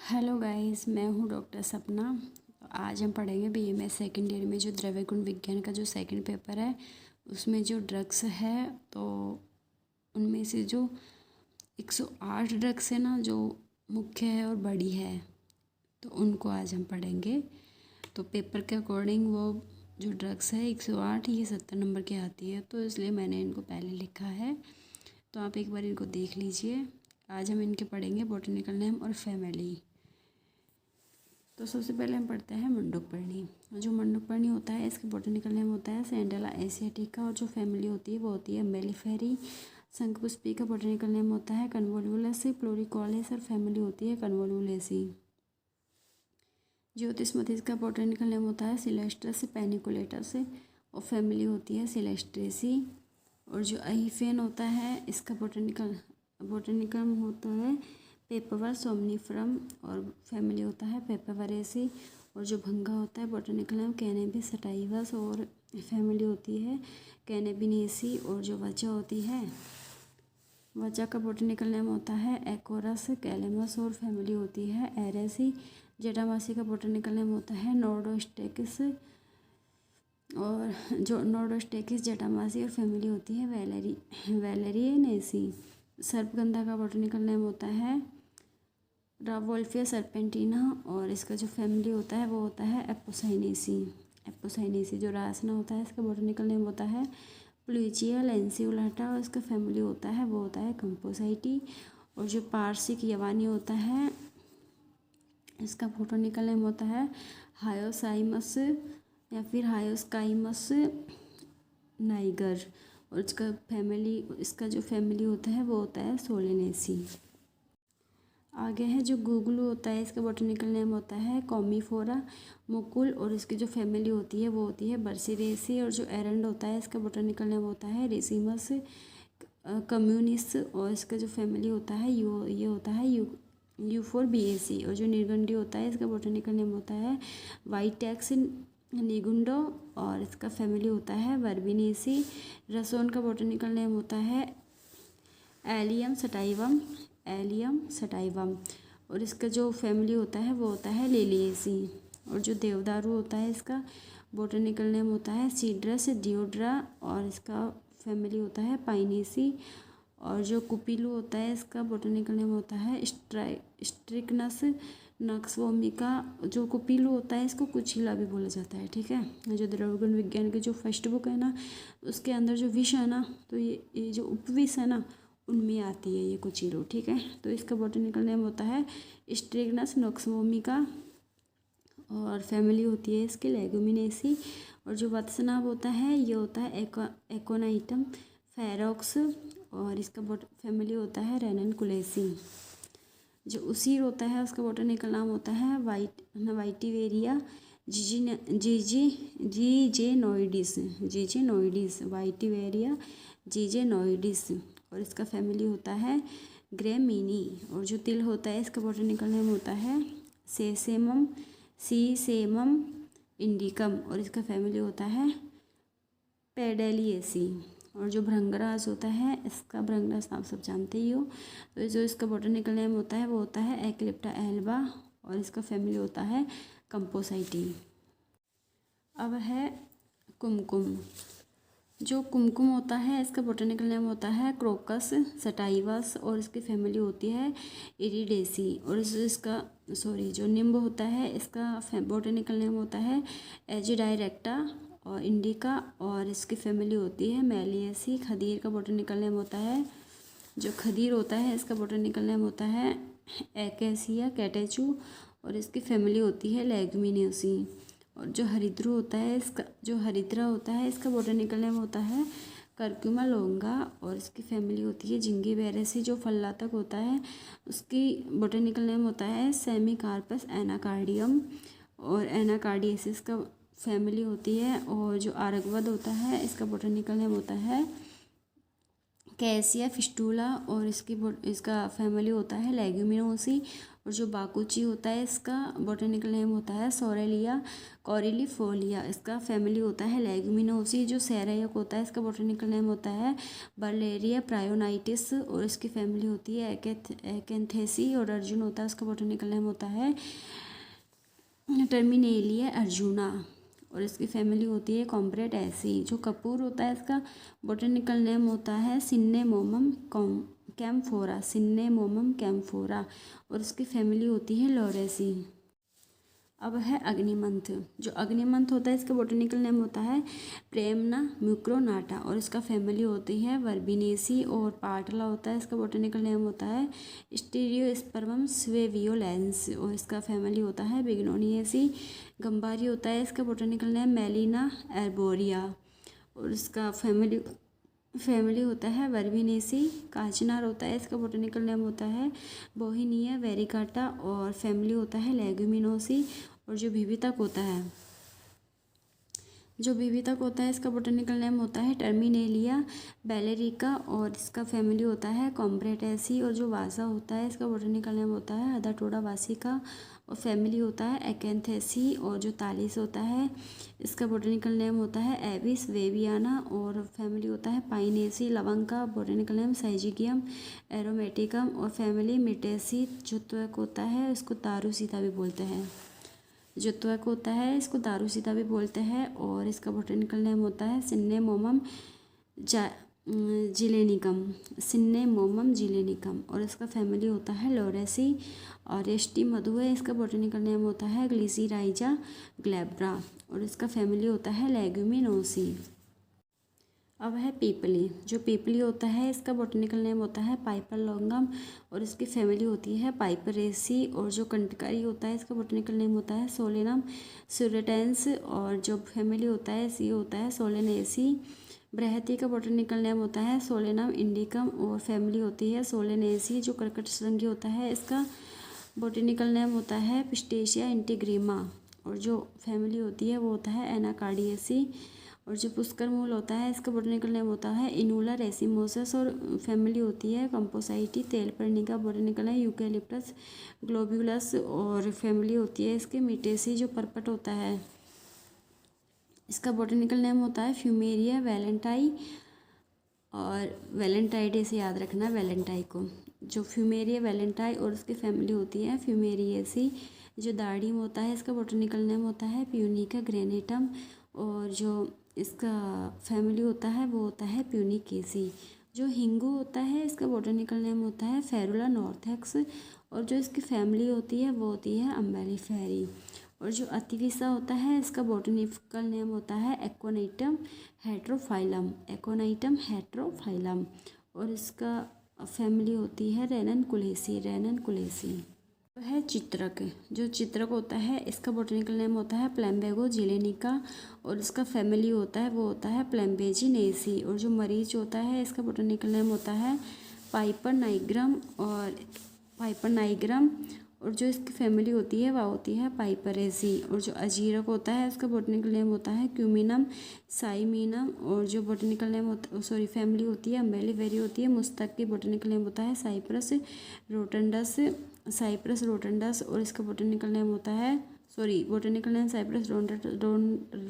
Hello guys, मैं हूँ doctor सपना। तो आज हम पढ़ेंगे बीएमएस सेकेंड ईयर में जो द्रव्य गुण विज्ञान का जो सेकंड पेपर है उसमें जो ड्रग्स है, तो उनमें से जो 108 ड्रग्स है ना, जो मुख्य है और बड़ी है, तो उनको आज हम पढ़ेंगे। तो पेपर के अकॉर्डिंग वो जो ड्रग्स है 108, ये 70 नंबर की आती है, तो इसलिए मैंने इनको पहले लिखा है। तो आप एक बार इनको देख लीजिए। आज हम इनके पढ़ेंगे बॉटनिकल नेम और फैमिली। तो सबसे पहले हम पढ़ते हैं मंडूकपर्णी। जो मंडूकपर्णी होता है इसका बॉटनिकल नेम होता है सैंडला एशियाटिका, और जो फैमिली होती है वो होती है मेलिफेरी। शंखपुष्पी का बॉटनिकल नेम होता है कन्वोल्वुलस फ्लोरिकोलिस, और फैमिली होती है कन्वोल्वुलेसी। ज्योतिषमती का बॉटनिकल नेम होता है सिलेस्ट्रस पैनिकुलेटस, और फैमिली होती है सिलेस्ट्रेसी। और जो अहिफेन होता है इसका बॉटनिकल होता है पेपरवर सोमनीफरम, और फैमिली होता है पेपरवरेसी। और जो भंगा होता है बॉटनिकल नेम कैनेबिस सटाइवस, और फैमिली होती है कैनेबिनेसी। और जो वचा होती है, वचा का बॉटनिकल नेम होता है एकोरस कैलेमस, और फैमिली होती है एरेसी। जटामासी का बॉटनिकल नेम होता है नोर्डोस्टेकिस, और जो नोर्डोस्टेकिस जटामासी, और फैमिली होती है वैलेरियनेसी। सर्पगंधा का बॉटनिकल नेम होता है रावोल्फिया सर्पेंटिना, और इसका जो फैमिली होता है वो होता है एपोसाइनेसी। जो रासना होता है इसका बॉटनिकल नेम होता है प्लूचिया लैंसिउलाटा, और इसका फैमिली होता है वो होता है कंपोसाइटी। और जो पारसिक यवानी होता है इसका बॉटनिकल नेम होता है हायोसाइमस या फिर हायोस्काइमस नाइगर, और इसका जो फैमिली होता है वो होता है सोलेनेसी। आगे है जो गुगलू होता है इसका बॉटनिकल नेम होता है कॉमीफोरा मुकुल, और इसकी जो फैमिली होती है वो होती है बर्सिरेसी। और जो एरंड होता है इसका बॉटनिकल नेम होता है रेसिमस कम्युनिस, और इसका जो फैमिली होता है ये होता है यूफोरबिएसी। और जो निर्गंडी होता है इसका बॉटनिकल नेम होता है वाइटेक्स निगुंडो, और इसका फैमिली होता है वर्बिनेसी। रसोन का बॉटनिकल नेम होता है एलियम सटाइवम, और इसका जो फैमिली होता है वो होता है लिलिएसी। और जो देवदारू होता है इसका बॉटनिकल नेम होता है सीड्रस डिओड्रा, और इसका फैमिली होता है पाइनेसी। और जो कुपीलू होता है इसका बॉटनिकल नेम होता है स्ट्रिकनस नक्सवोमिका। जो कुपीलू होता है इसको कुचिला भी बोला जाता है, ठीक है। जो द्रव्यगुण विज्ञान की जो फर्स्ट बुक है ना, उसके अंदर जो विष है ना, तो ये जो उपविष है ना, उनमें आती है ये कुचिलो, ठीक है। तो इसका बॉटनिकल नेम होता है स्ट्रिगनस नोक्सवोमिका, और फैमिली होती है इसकी लेगुमिनेसी। और जो वत्सनाभ होता है ये होता है एकोनाइटम फेरोक्स, और इसका फैमिली होता है रेननकुलेसी। जो उसीर होता है उसका बॉटनिकल नाम होता है वाइटिवेरिया जीजेनोइडिस वाइटिवेरिया जीजेनोइडिस, और इसका फैमिली होता है ग्रेमिनी। और जो तिल होता है इसका बॉटनिकल नेम होता है सीसेमम इंडिकम, और इसका फैमिली होता है पेडेलिएसी। और जो भृंगराज होता है इसका भृंगराज आप सब जानते ही हो, तो जो इसका बॉटनिकल नेम होता है वो होता है एक्लिप्टा एल्बा, और इसका फैमिली होता है कंपोसाइटी। अब है कुमकुम। जो कुमकुम होता है इसका बॉटनिकल नेम होता है क्रोकस सटाइवस, और इसकी फैमिली होती है इरिडेसी। और जो निम्ब होता है इसका बॉटनिकल नेम होता है एजिडाइरेक्टा और इंडिका, और इसकी फैमिली होती है मेलिएसी। खदीर का बॉटनिकल नेम होता है, जो खदीर होता है इसका बॉटनिकल नेम होता है एकेसिया कैटेचू, और इसकी फैमिली होती है लेगुमिनेसी। और जो हरिद्रा होता है इसका बॉटनिकल नेम होता है कर्क्यूमा लोंगा, और इसकी फैमिली होती है जिंगीबेरेसी। जो फल्लातक होता है उसकी बॉटनिकल नेम होता है सेमिकार्पस एनाकार्डियम, और एनाकार्डियसिस का फैमिली होती है। और जो आरगवद होता है इसका बॉटनिकल नेम होता है कैसिया फिस्टूला, और इसका फैमिली होता है लेग्यूमिनोसी। और जो बाकुची होता है इसका बॉटनिकल नेम होता है सोरेलिया कॉरिलीफोलिया। इसका फैमिली होता है लेगुमिनोसी। जो सैरयक होता है इसका बॉटनिकल नेम होता है बर्लेरिया प्रायोनाइटिस और इसकी फैमिली होती है एकेंथेसी। और अर्जुन होता है उसका बॉटनिकल नेम होता है टर्मिनेलिया अर्जुना और इसकी फैमिली होती है कॉम्प्रेटेसी। जो कपूर होता है इसका बॉटनिकल नेम होता है सिन्नेमोमम कैम्फोरा सिन्नेमोमम कैम्फोरा और इसकी फैमिली होती है लॉरेसी। अब है अग्निमंथ। जो अग्निमंथ होता है इसका बॉटनिकल नेम होता है प्रेमना म्यूक्रोनाटा और इसका फैमिली होती है वर्बिनेसी। और पाटला होता है इसका बॉटनिकल नेम होता है स्टीरियोस्पर्मम स्वेवियोलेंस और इसका फैमिली होता है बिग्नोनिएसी। गंबारी होता है इसका बॉटनिकल नेम मेलिना एर्बोरिया और इसका फैमिली होता है वर्बिनेसी। काचनार होता है इसका बॉटनिकल नेम होता है बोहिनिया वेरिकाटा और फैमिली होता है लेगुमिनोसी। और जो विवितक होता है इसका बॉटनिकल नेम होता है टर्मिनेलिया बैलेरिका और इसका फैमिली होता है कॉम्प्रेटेसी। और जो वासा होता है इसका बॉटनिकल नेम होता है अदाटोडा वासिका और फैमिली होता है एकेंथेसी। और जो तालिस होता है इसका बॉटनिकल नेम होता है एविस वेवियाना और फैमिली होता है पाइनेसी। लवंग का बॉटनिकल नेम साइजिगियम एरोमेटिकम और फैमिली मिटेसी। जो त्वक होता है इसको दारूसीता भी बोलते हैं और इसका बॉटनिकल नेम होता है सिन्नेमोमम जिलेनिकम और इसका फैमिली होता है लोरेसी। और एस्टी मधु है इसका बॉटनिकल नेम होता है ग्लिसीराइजा ग्लैब्रा और इसका फैमिली होता है लेगुमिनोसी। अब है पीपली। जो पीपली होता है इसका बॉटनिकल नेम होता है पाइपर लॉन्गम और इसकी फैमिली होती है पाइपरेसी। और जो कंटकारी होता है इसका बॉटनिकल नेम होता है सोलेनम सुरेटेंस और जो फैमिली होता है सी होता है सोलेनेसी। बृहति का बॉटनिकल नेम होता है सोलेनम इंडिकम और फैमिली होती है सोलेनेसी। जो कर्कट श्रृंगी होता है इसका बॉटनिकल नेम होता है पिस्टेशिया इंटीग्रीमा और जो फैमिली होती है वो होता है एनाकार्डियेसी। और जो पुष्कर मूल होता है इसका बॉटनिकल नेम होता है इनूला रेसिमोसस और फैमिली होती है कंपोसाइटी। तेलपर्णी का बॉटनिकल है यूकेलिप्टस ग्लोब्यूलस और फैमिली होती है इसके मिटेसी। जो पर्पट होता है इसका बॉटनिकल नेम होता है फ्यूमेरिया वैलेंटाई और वैलेंटाइडे से याद रखना वैलेंटाई को। जो फ्यूमेरिया वैलेंटाई और उसकी फैमिली होती है फ्यूमेरिएसी। जो दार्डिम होता है इसका बॉटनिकल नेम होता है प्यूनिका ग्रेनेटम और जो इसका फैमिली होता है वो होता है प्यूनिकेसी। जो हिंगू होता है इसका बॉटनिकल नेम होता है फेरुला नॉर्थेक्स और जो इसकी फैमिली होती है वो होती है अम्बेलिफेरी। और जो अतिविसा होता है इसका बॉटनिकल नेम होता है एक्वानाइटम हेट्रोफाइलम और इसका फैमिली होती है रेनन कुलेसी। है चित्रक। जो चित्रक होता है इसका बॉटनिकल नेम होता है प्लम्बेगो जिलेनिका और इसका फैमिली होता है वो होता है प्लम्बेजिनेसी। और जो मरीच होता है इसका बॉटनिकल नेम होता है पाइपर नाइग्रम और जो इसकी फैमिली होती है वह होती है पाइपरेसी। और जो अजीरक होता है उसका बॉटनिकल नेम होता है क्यूमिनम साइमिनम और जो बॉटनिकल नेम फैमिली होती है अम्बेलिफेरी होती है। मुस्तक की बॉटनिकल नेम होता है साइप्रस रोटंडस और इसका बॉटनिकल नेम होता है साइप्रस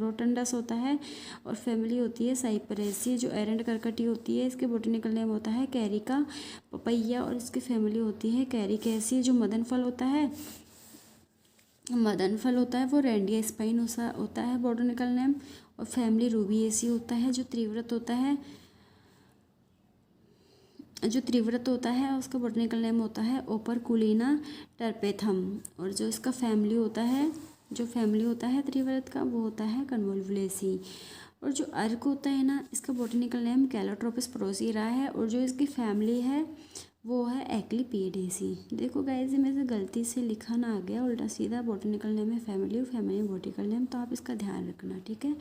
रोटंडस होता है और फैमिली होती है साइपरेसी। जो एरेंड करकटी होती है इसके बॉटनिकल नेम होता है कैरिका पपैया और इसकी फैमिली होती है कैरिकेसी। जो मदन फल होता है वो रेंडिया स्पाइनोसा होता है बॉटनिकल नेम और फैमिली रूबिएसी होता है। जो त्रिव्रत होता है उसका बॉटनिकल नेम होता है ओपरकुलिना टर्पेथम और जो इसका फैमिली होता है त्रिव्रत का वो होता है कन्वोल्वुलेसी। और जो अर्क होता है ना इसका बॉटनिकल नेम कैलोट्रोपिस प्रोसीरा है और जो इसकी फैमिली है वो है एक्लिपिडेसी। देखो गाइस में से गलती से लिखा ना आ गया उल्टा सीधा बॉटनिकल नेम है फैमिली और फैमिली बॉटनिकल नेम, तो आप इसका ध्यान रखना ठीक है।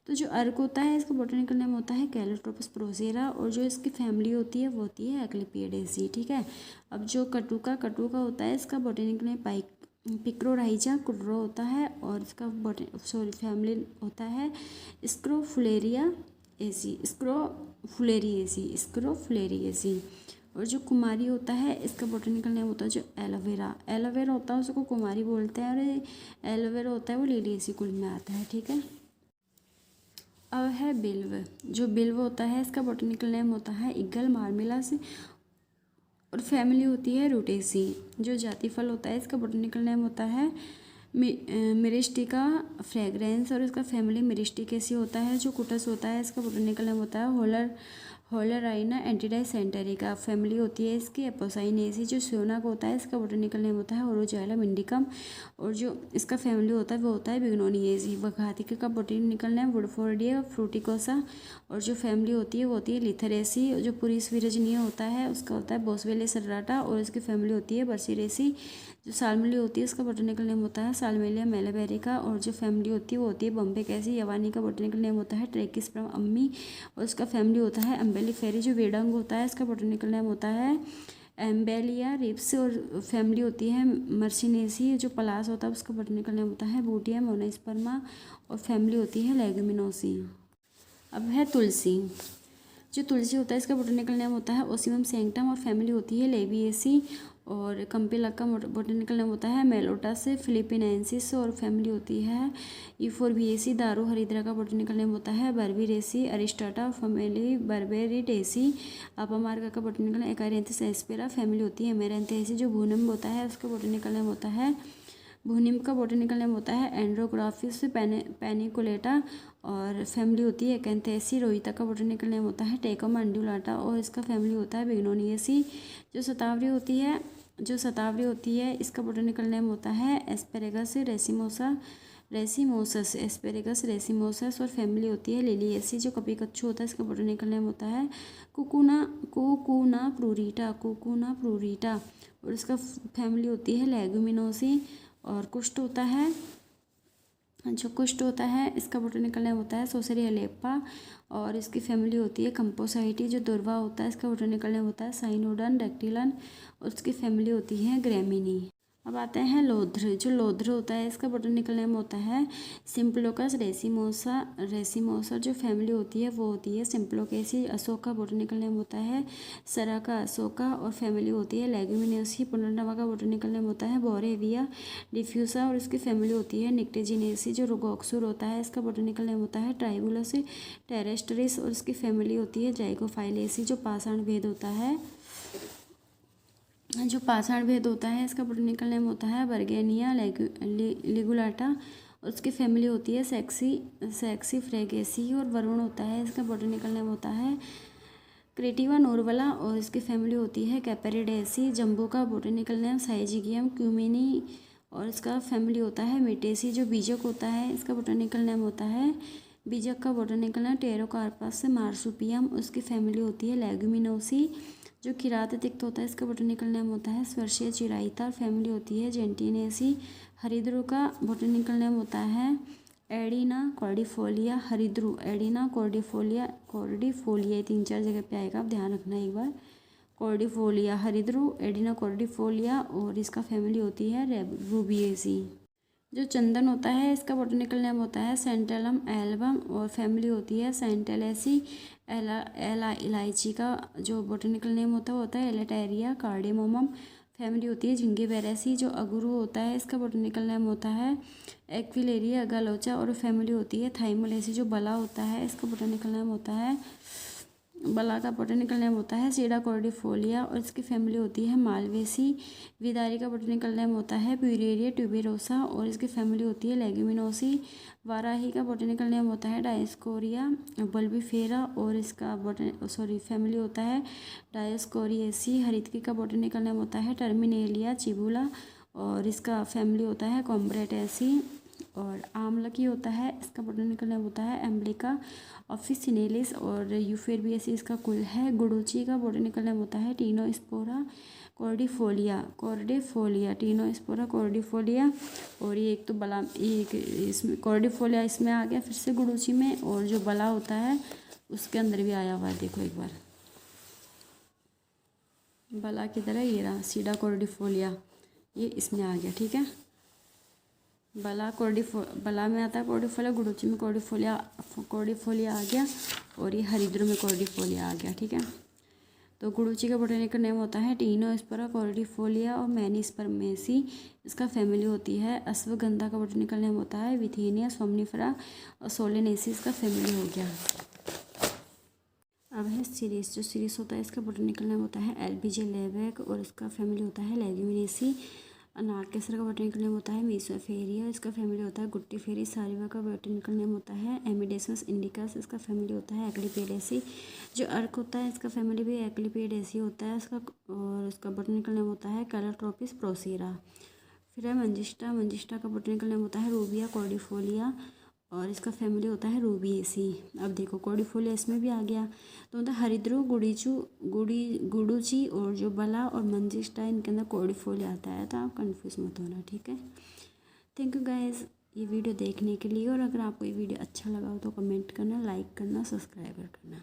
तो जो अर्क होता है इसका बॉटनिकल नेम होता है कैलोट्रोपिस प्रोसेरा और जो इसकी फैमिली होती है वो होती है एक्लिपिडेसी ठीक है। अब जो कटुका होता है इसका बॉटनिकल नेम पिक्रोराइजा कुर्रो होता है और इसका फैमिली होता है स्क्रोफुलेरिएसी। और जो कुमारी होता है इसका बोटनिकल नेम होता है जो एलोवेरा। एलोवेरा होता है उसको कुमारी बोलते हैं, और एलोवेरा होता है वो लिलियेसी कुल में आता है, ठीक है। अब है बिल्व। जो बिल्व होता है इसका बोटनिकल नेम होता है इगल मार्मिलास, और फैमिली होती है रूटेसी। जो जाति फल होता है इसका बोटनिकल नेम होता है मिरिस्टिका फ्रेग्रेंस, और इसका फैमिली मिरिस्टिकेसी होता है। जो कुटस होता है इसका बोटनिकल नेम होता है होलराइना एंटीडाइसेंटेरिका, फैमिली होती है इसकी एपोसाइनेसी। जो सोनाक होता है इसका बोटनिकल नेम होता है ओरोजाइलम इंडिकम, और जो इसका फैमिली होता है वो होता है बिग्नोनिएसी। वघातिका का बोटनिकल नेम वुडफोर्डिया फ्रूटिकोसा, और जो फैमिली होती है वो होती है लिथरेसी। जो पुरीस विरजनीय होता है उसका होता है बोसवेले सर्राटा, और इसकी फैमिली होती है बर्सिरेसी। जो सालमिली होती है उसका बोटनिकल नेम होता है सालमेलिया मेलाबेरिका, और जो फैमिली होती है वो होती है बम्बे कैसी। यवानी का बोटनिकल नेम होता है ट्रेकिस्प्रम अम्मी, और उसका फैमिली होता है अम्बेलिफेरी। जो वेडंग होता है इसका बोटनिकल नेम होता है एम्बेलिया रिप्स, और फैमिली होती है मर्सिनेसी। जो पलास होता है उसका बोटनिकल नेम होता है बूटिया मोनोस्पर्मा, और फैमिली होती है लेगुमिनोसी। अब है तुलसी। जो तुलसी होता है इसका बोटनिकल नेम होता है ओसिमम सैंक्टम, और फैमिली होती है लेबिएसी। और कंपिला का बोटनिकल नेम होता है मेलोटास फिलिपिनेंसिस, और फैमिली होती है यूफोरबिएसी। दारू हरिद्रा का बोटनिकल नेम होता है बर्बीरेसी अरिस्टाटा, फैमिली बर्बेरिटेसी। अपामार्का का बोटनिकल नेम एकारियंथिस एस्पेरा, फैमिली होती है एमेरेंथेसी। जो भूनिम्ब होता है उसका बोटनिकल नेम होता है भूनिम्ब का बोटनिकल नेम होता है एंड्रोग्राफिस पैनिकुलेटा, और फैमिली होती है एकेंथेसी। रोहिता का बोटनिकल नेम होता है टेकोमा अंडुलाटा, और इसका फैमिली होता है बिग्नोनिएसी। जो शतावरी होती है इसका बोटनिकल नेम होता है एस्पेरेगस रेसिमोसस एस्पेरेगस रेसिमोसस, और फैमिली होती है लिलियेसी। जो कपिकच्छु होता है इसका बोटनिकल नेम होता है कुकुना प्रूरिटा, और इसका फैमिली होती है लेगुमिनोसी। और कुष्ठ होता है इसका बोटनिकल नेम होता है सोसेरी एलेपा, और इसकी फैमिली होती है कंपोसाइटी। जो दुर्वा होता है इसका बोटनिकल नेम होता है साइनोडन डेक्टिलन, और उसकी फैमिली होती है ग्रेमिनी। अब आते हैं लोध्र। जो लोध्र होता है इसका बोटनिकल नेम होता है सिम्प्लोकस रेसिमोसा। जो फैमिली होती है वो होती है सिम्प्लोकेसी। अशोक का बोटनिकल नेम होता है सराका अशोका, और फैमिली होती है लेगुमिनेसी। पुनर्नवा का बोटनिकल नेम होता है बोरेविया डिफ्यूसा, और इसकी फैमिली होती है निक्टेजिनेसी। जो रोगोक्सुर होता है इसका बोटनिकल नेम होता है ट्राइबुलस टेरेस्ट्रिस, और इसकी फैमिली होती है जाइगोफाइलेसी। जो पाषाण भेद होता है इसका बोटनिकल नेम होता है बर्गेनिया लिगुलाटा, और उसकी फैमिली होती है सेक्सी फ्रेगेसी। और वरुण होता है इसका बोटनिकल नेम होता है क्रेटिवा नोरवला, और इसकी फैमिली होती है कैपेरिडेसी। जम्बो का बोटनिकल नेम साइजिगियम क्यूमिनी, और इसका फैमिली होता है मिटेसी। जो बीजक होता है इसका बोटनिकल नेम होता है बीजक का बोटनिकल नेम टेरोकार्पस मार्सुपियम, उसकी फैमिली होती है लेगुमिनोसी। जो किरात तिक्त होता है इसका बोटनिकल नेम होता है स्वर्शीय चिराइता, फैमिली होती है जेंटिनेसी। हरिद्रो का बोटनिकल नेम होता है एडिना कॉर्डिफोलिया। एडिना कॉर्डिफोलिया 3-4 जगह पे आएगा, आप ध्यान रखना एक बार। कॉर्डिफोलिया हरिद्रो एडिना कॉर्डिफोलिया, और इसका फैमिली होती है रूबिएसी। जो चंदन होता है इसका बोटनिकल नेम होता है सेंटेलम एल्बम, और फैमिली होती है सेंटेलेसी। इलायची का जो बोटनिकल नेम होता है वो होता है एलेटेरिया कार्डेमोमम, फैमिली होती है जिंगिबेरेसी। जो अगुरु होता है इसका बोटनिकल नेम होता है एक्विलेरिया अगालोचा, और फैमिली होती है थाइमोलेसी। जो बला होता है इसका बोटनिकल नेम होता है बला का बोटनिकल नेम होता है सीडा कॉर्डिफोलिया, और इसकी फैमिली होती है मालवेसी। विदारी का बोटनिकल नेम होता है प्यूरेरिया ट्यूबेरोसा, और इसकी फैमिली होती है लेगुमिनोसी। वाराही का बोटनिकल नेम होता है डायस्कोरिया बल्बीफेरा, और इसका फैमिली होता है डायस्कोरिएसी। हरितकी का बोटनिकल नेम होता है टर्मिनेलिया चिबुला, और इसका फैमिली होता है कॉम्ब्रेटेसी। और आमलकी होता है इसका बोटनिकल नेम होता है एम्ब्लिका ऑफिसिनेलिस, और यूफेरबिएसी इसका कुल है। गुडुची का बोटनिकल नेम होता है टीनोस्पोरा कॉर्डिफोलिया टीनोस्पोरा कॉर्डिफोलिया, और ये एक तो बला एक इसमें कॉर्डिफोलिया इसमें आ गया फिर से गुडुची में, और जो बला होता है उसके अंदर भी आया हुआ है, देखो एक बार बला की तरह ये रहा सीडा कॉर्डिफोलिया, ये इसमें आ गया, ठीक है। बला में आता है कॉर्डिफोलिया, गुडुची में कॉर्डिफोलिया आ गया, और ये हरिद्रो में कॉर्डिफोलिया आ गया, ठीक है। तो गुडुची का बोटेनिकल नेम होता है टीनोस्पेरा कॉर्डिफोलिया और मैनीस्पर्मेसी, इसका फैमिली होती है। अश्वगंधा का बोटेनिकल नेम होता है विथेनिया सोमनिफेरा और सोलेनेसी, इसका फैमिली हो गया। अब है सीरीस, जो सीरीस होता है इसका बोटेनिकल नेम होता है एल्बिजे लेवेक और इसका फैमिली होता है लेग्यूमिनेसी। नागकेसर का बोटेनिकल नेम होता है मीसोफेरिया, इसका फैमिली होता है गुट्टीफेरी। सारिवा का बोटेनिकल नेम होता है एमिडेसस इंडिकस, इसका फैमिली होता है एक्लिपेडेसी। जो अर्क होता है इसका फैमिली भी एक्लिपेडेसी होता है इसका, और इसका बोटेनिकल नेम होता है कैलोट्रोपिस प्रोसीरा। फिर है मंजिस्टा, मंजिस्टा का बोटेनिकल नेम होता है रूबिया कॉर्डिफोलिया और इसका फैमिली होता है रूबिएसी। अब देखो कॉर्डिफोलिया इसमें भी आ गया, तो मतलब हरिद्रो गुडुची और जो बला और मंजिस्टा इनके अंदर कॉर्डिफोलिया आता है, तो आप कंफ्यूज मत होना, ठीक है। थैंक यू गाइस ये वीडियो देखने के लिए, और अगर आपको ये वीडियो अच्छा लगा हो तो कमेंट करना, लाइक करना, सब्सक्राइब करना।